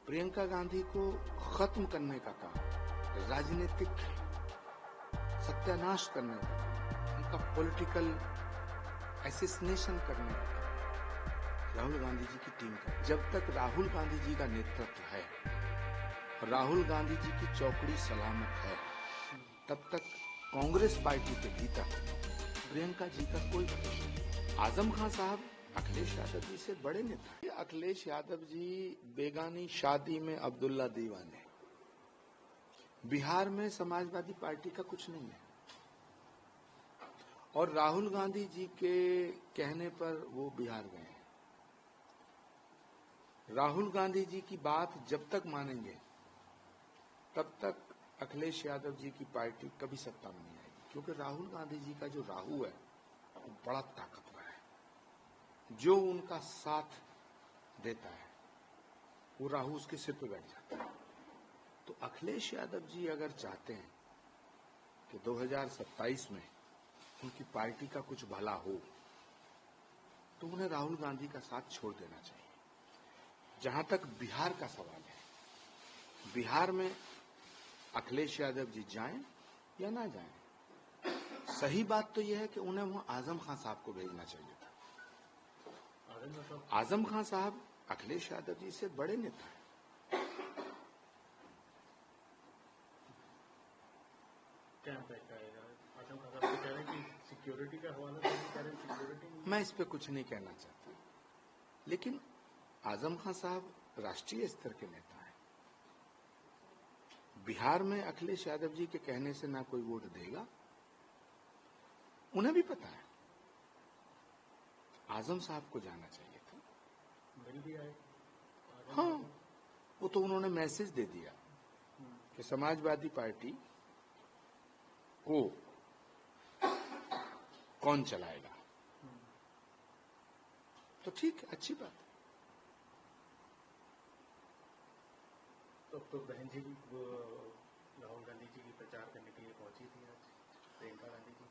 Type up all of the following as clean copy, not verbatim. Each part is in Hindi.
प्रियंका गांधी को खत्म करने का काम, राजनीतिक सत्यानाश करने का काम, उनका पॉलिटिकल एसेसिनेशन करने का काम राहुल गांधी जी की टीम का। जब तक राहुल गांधी जी का नेतृत्व है, राहुल गांधी जी की चौकड़ी सलामत है, तब तक कांग्रेस पार्टी के भीतर प्रियंका जी का कोई भविष्य नहीं। आजम खान साहब अखिलेश यादव जी से बड़े नेता। अखिलेश यादव जी बेगानी शादी में अब्दुल्ला दीवाने। बिहार में समाजवादी पार्टी का कुछ नहीं है, और राहुल गांधी जी के कहने पर वो बिहार गए हैं। राहुल गांधी जी की बात जब तक मानेंगे तब तक अखिलेश यादव जी की पार्टी कभी सत्ता में नहीं आएगी, क्योंकि राहुल गांधी जी का जो राहु है वो बड़ा ताकतवर है। जो उनका साथ देता है वो राहु उसके सिर पे बैठ जाता है। तो अखिलेश यादव जी अगर चाहते हैं कि 2027 में उनकी पार्टी का कुछ भला हो, तो उन्हें राहुल गांधी का साथ छोड़ देना चाहिए। जहां तक बिहार का सवाल है, बिहार में अखिलेश यादव जी जाएं या ना जाएं, सही बात तो यह है कि उन्हें वहां आजम खान साहब को भेजना चाहिए था। आजम खान साहब अखिलेश यादव जी से बड़े नेता हैं। क्या इम्पैक्ट आएगा? आजम खान साहब कह रहे हैं कि सिक्योरिटी का हवाला कह रहे हैं, सिक्योरिटी। मैं इस पे कुछ नहीं कहना चाहता, लेकिन आजम खान साहब राष्ट्रीय स्तर के नेता हैं। बिहार में अखिलेश यादव जी के कहने से ना कोई वोट देगा, उन्हें भी पता है। आजम साहब को जाना चाहिए था। मिल भी आए। हाँ, वो तो उन्होंने मैसेज दे दिया कि समाजवादी पार्टी को कौन चलाएगा। तो ठीक है, अच्छी बात है। तो बहन जी वो राहुल गांधी जी की प्रचार करने के लिए पहुंची थी आज प्रियंका गांधी जी।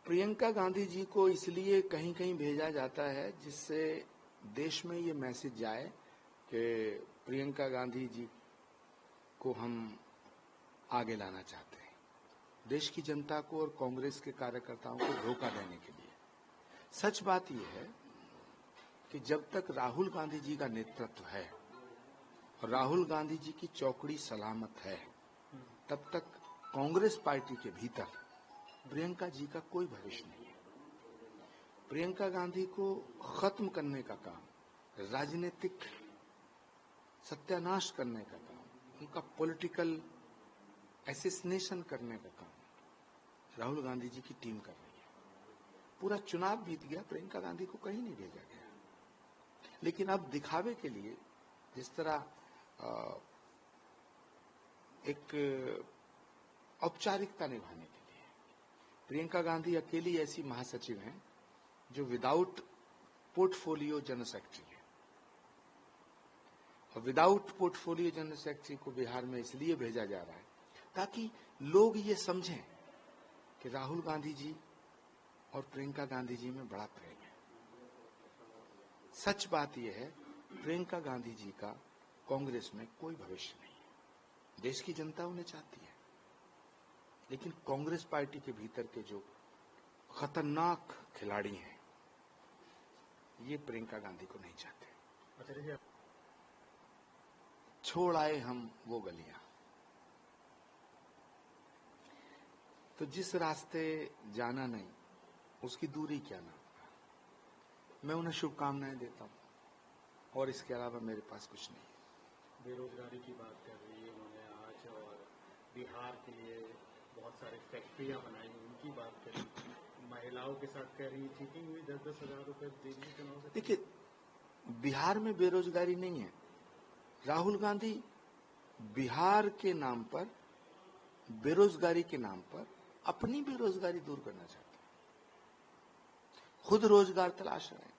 प्रियंका गांधी जी को इसलिए कहीं कहीं भेजा जाता है जिससे देश में ये मैसेज जाए कि प्रियंका गांधी जी को हम आगे लाना चाहते हैं, देश की जनता को और कांग्रेस के कार्यकर्ताओं को धोखा देने के लिए। सच बात यह है कि जब तक राहुल गांधी जी का नेतृत्व है, राहुल गांधी जी की चौकड़ी सलामत है, तब तक कांग्रेस पार्टी के भीतर प्रियंका जी का कोई भविष्य नहीं है। प्रियंका गांधी को खत्म करने का काम, राजनीतिक सत्यानाश करने का काम, उनका पॉलिटिकल एसेसिनेशन करने का काम राहुल गांधी जी की टीम कर रही है। पूरा चुनाव बीत गया, प्रियंका गांधी को कहीं नहीं भेजा गया। लेकिन अब दिखावे के लिए, जिस तरह एक औपचारिकता निभाने के लिए, प्रियंका गांधी अकेली ऐसी महासचिव हैं जो विदाउट पोर्टफोलियो जनरल सेक्रेटरी है। और विदाउट पोर्टफोलियो जनरल सेक्रेटरी को बिहार में इसलिए भेजा जा रहा है ताकि लोग ये समझें कि राहुल गांधी जी और प्रियंका गांधी जी में बड़ा प्रेम है। सच बात यह है, प्रियंका गांधी जी का कांग्रेस में कोई भविष्य नहीं है। देश की जनता उन्हें चाहती है, लेकिन कांग्रेस पार्टी के भीतर के जो खतरनाक खिलाड़ी हैं, ये प्रियंका गांधी को नहीं चाहते। छोड़ आए हम वो गलियां। तो जिस रास्ते जाना नहीं, उसकी दूरी क्या ना। मैं उन्हें शुभकामनाएं देता हूं, और इसके अलावा मेरे पास कुछ नहीं है। बेरोजगारी की बात कर रही है उन्होंने आज, और बिहार के लिए बहुत सारी फैक्ट्रियां बनाई, उनकी बात करी। महिलाओं के साथ कह रही चीटिंग हुई, 10-10 हजार रुपए देंगे चुनाव से। देखिए, बिहार में बेरोजगारी नहीं है। राहुल गांधी बिहार के नाम पर, बेरोजगारी के नाम पर अपनी बेरोजगारी दूर करना चाहते हैं। खुद रोजगार तलाश रहे हैं।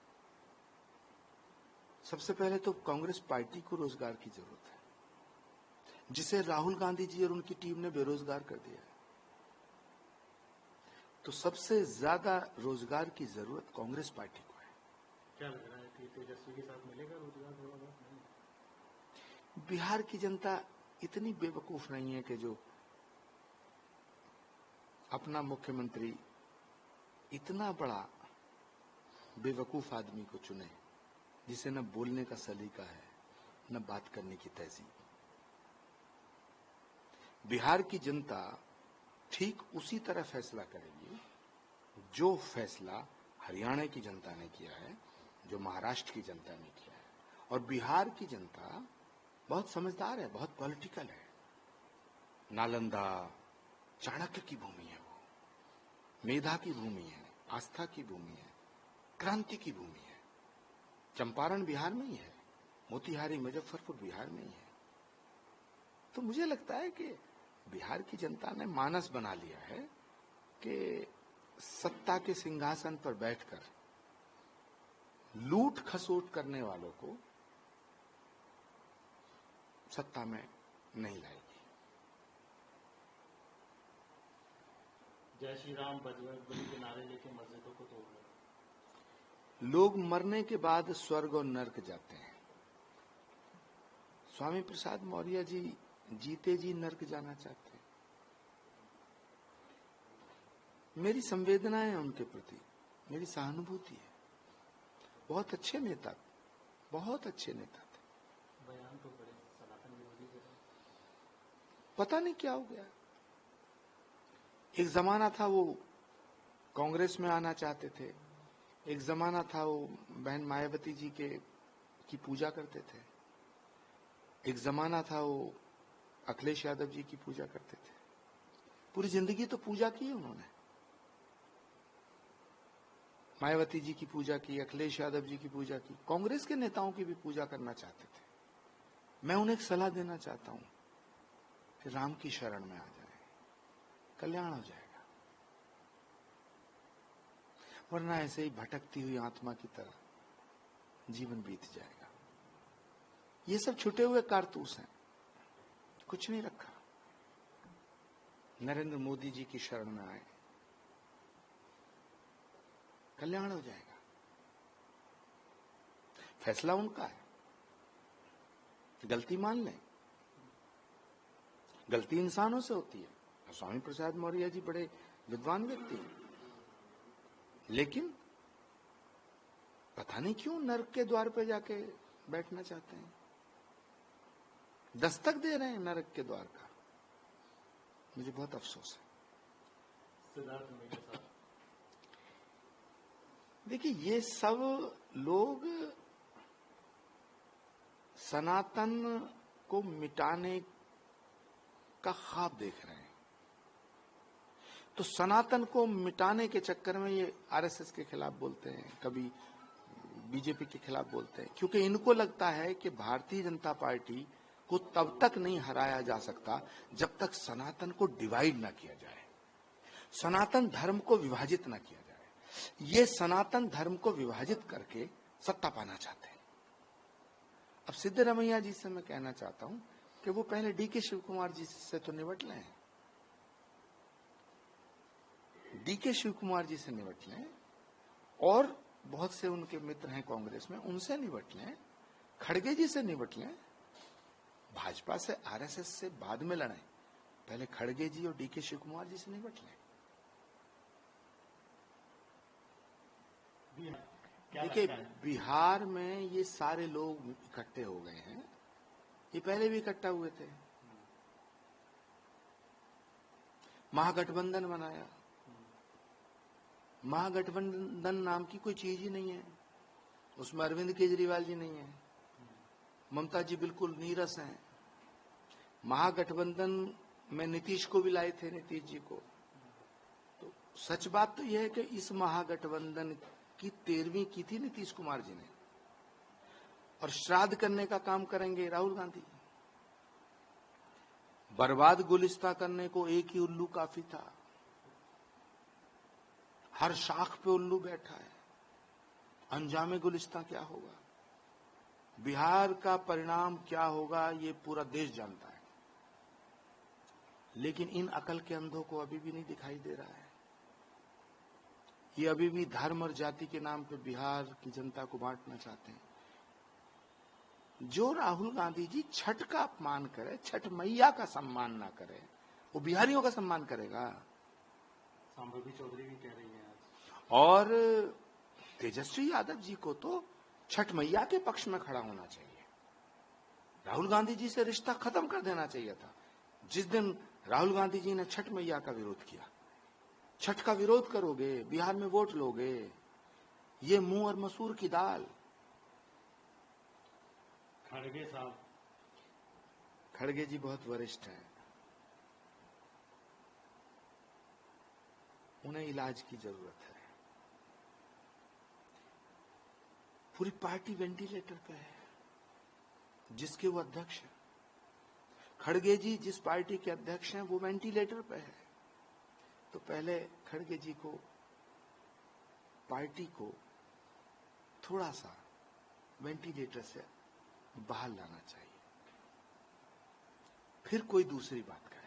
सबसे पहले तो कांग्रेस पार्टी को रोजगार की जरूरत है, जिसे राहुल गांधी जी और उनकी टीम ने बेरोजगार कर दिया है। तो सबसे ज्यादा रोजगार की जरूरत कांग्रेस पार्टी को है। क्या लग रहा है कि तेजस्वी के साथ मिलेगा रोजगार? थोड़ा बहुत नहीं? बिहार की जनता इतनी बेवकूफ नहीं है कि जो अपना मुख्यमंत्री इतना बड़ा बेवकूफ आदमी को चुने जिसे न बोलने का सलीका है न बात करने की तहजीब। बिहार की जनता ठीक उसी तरह फैसला करेगी जो फैसला हरियाणा की जनता ने किया है, जो महाराष्ट्र की जनता ने किया है। और बिहार की जनता बहुत समझदार है, बहुत पॉलिटिकल है। नालंदा चाणक्य की भूमि है, वो मेधा की भूमि है, आस्था की भूमि है, क्रांति की भूमि है। चंपारण बिहार में ही है, मोतिहारी मुजफ्फरपुर बिहार में ही है। तो मुझे लगता है कि बिहार की जनता ने मानस बना लिया है कि सत्ता के सिंहासन पर बैठकर लूट खसोट करने वालों को सत्ता में नहीं लाएगी। जय श्री राम बजरंगबली के नारे लेके मस्जिदों को तोड़ रहे। लोग मरने के बाद स्वर्ग और नर्क जाते हैं। स्वामी प्रसाद मौर्य जी जीते जी नर्क जाना चाहते हैं। मेरी संवेदना है उनके प्रति, मेरी सहानुभूति है। बहुत अच्छे नेता, बहुत अच्छे नेता थे। बयान तो बड़े सनातन विरोधी थे। पता नहीं क्या हो गया। एक जमाना था वो कांग्रेस में आना चाहते थे, एक जमाना था वो बहन मायावती जी की पूजा करते थे, एक जमाना था वो अखिलेश यादव जी की पूजा करते थे। पूरी जिंदगी तो पूजा की उन्होंने, मायावती जी की पूजा की, अखिलेश यादव जी की पूजा की, कांग्रेस के नेताओं की भी पूजा करना चाहते थे। मैं उन्हें एक सलाह देना चाहता हूं कि राम की शरण में आ जाए, कल्याण हो जाएगा। वरना ऐसे ही भटकती हुई आत्मा की तरह जीवन बीत जाएगा। ये सब छुटे हुए कारतूस हैं, कुछ नहीं रखा। नरेंद्र मोदी जी की शरण में आए, कल्याण हो जाएगा। फैसला उनका है, गलती मान लें। गलती इंसानों से होती है। स्वामी प्रसाद मौर्य जी बड़े विद्वान व्यक्ति हैं, लेकिन पता नहीं क्यों नर्क के द्वार पे जाके बैठना चाहते हैं, दस्तक दे रहे हैं नरक के द्वार का। मुझे बहुत अफसोस है। सिद्धार्थ मेरे साथ देखिए, ये सब लोग सनातन को मिटाने का ख्वाब देख रहे हैं। तो सनातन को मिटाने के चक्कर में ये आरएसएस के खिलाफ बोलते हैं, कभी बीजेपी के खिलाफ बोलते हैं, क्योंकि इनको लगता है कि भारतीय जनता पार्टी को तब तक नहीं हराया जा सकता जब तक सनातन को डिवाइड ना किया जाए, सनातन धर्म को विभाजित ना किया जाए। ये सनातन धर्म को विभाजित करके सत्ता पाना चाहते हैं। अब सिद्धरमैया जी से मैं कहना चाहता हूं कि वो पहले डीके शिव कुमार जी से तो निपट लें, डीके शिव कुमार जी से निपट लें, और बहुत से उनके मित्र हैं कांग्रेस में, उनसे निपट लें, खड़गे जी से निपट लें। भाजपा से, आरएसएस से बाद में लड़ें, पहले खड़गे जी और डीके शिव कुमार जी से निपट लें। देखिए, बिहार में ये सारे लोग इकट्ठे हो गए हैं, ये पहले भी इकट्ठा हुए थे, महागठबंधन बनाया। महागठबंधन नाम की कोई चीज ही नहीं है, उसमें अरविंद केजरीवाल जी नहीं है, ममता जी बिल्कुल नीरस हैं। महागठबंधन में नीतीश को भी लाए थे, नीतीश जी को। तो सच बात तो यह है कि इस महागठबंधन की 13वीं की थी नीतीश कुमार जी ने, और श्राद्ध करने का काम करेंगे राहुल गांधी। बर्बाद गुलिस्ता करने को एक ही उल्लू काफी था, हर शाख पे उल्लू बैठा है। अंजामे गुलिस्ता क्या होगा, बिहार का परिणाम क्या होगा, ये पूरा देश जानता है। लेकिन इन अकल के अंधों को अभी भी नहीं दिखाई दे रहा है। ये अभी भी धर्म और जाति के नाम पे बिहार की जनता को बांटना चाहते हैं। जो राहुल गांधी जी छठ का अपमान करे, छठ मैया का सम्मान ना करे, वो बिहारियों का सम्मान करेगा। संभवी चौधरी भी कह रही है आज। और तेजस्वी यादव जी को तो छठ मैया के पक्ष में खड़ा होना चाहिए। राहुल गांधी जी से रिश्ता खत्म कर देना चाहिए था। जिस दिन राहुल गांधी जी ने छठ मैया का विरोध किया, छठ का विरोध करोगे, बिहार में वोट लोगे, ये मुंह और मसूर की दाल। खड़गे साहब, खड़गे जी बहुत वरिष्ठ हैं, उन्हें इलाज की जरूरत है। पूरी पार्टी वेंटिलेटर पे है, जिसके वो अध्यक्ष हैं। खड़गे जी जिस पार्टी के अध्यक्ष हैं वो वेंटिलेटर पे है। तो पहले खड़गे जी को, पार्टी को थोड़ा सा वेंटिलेटर से बाहर लाना चाहिए, फिर कोई दूसरी बात करें।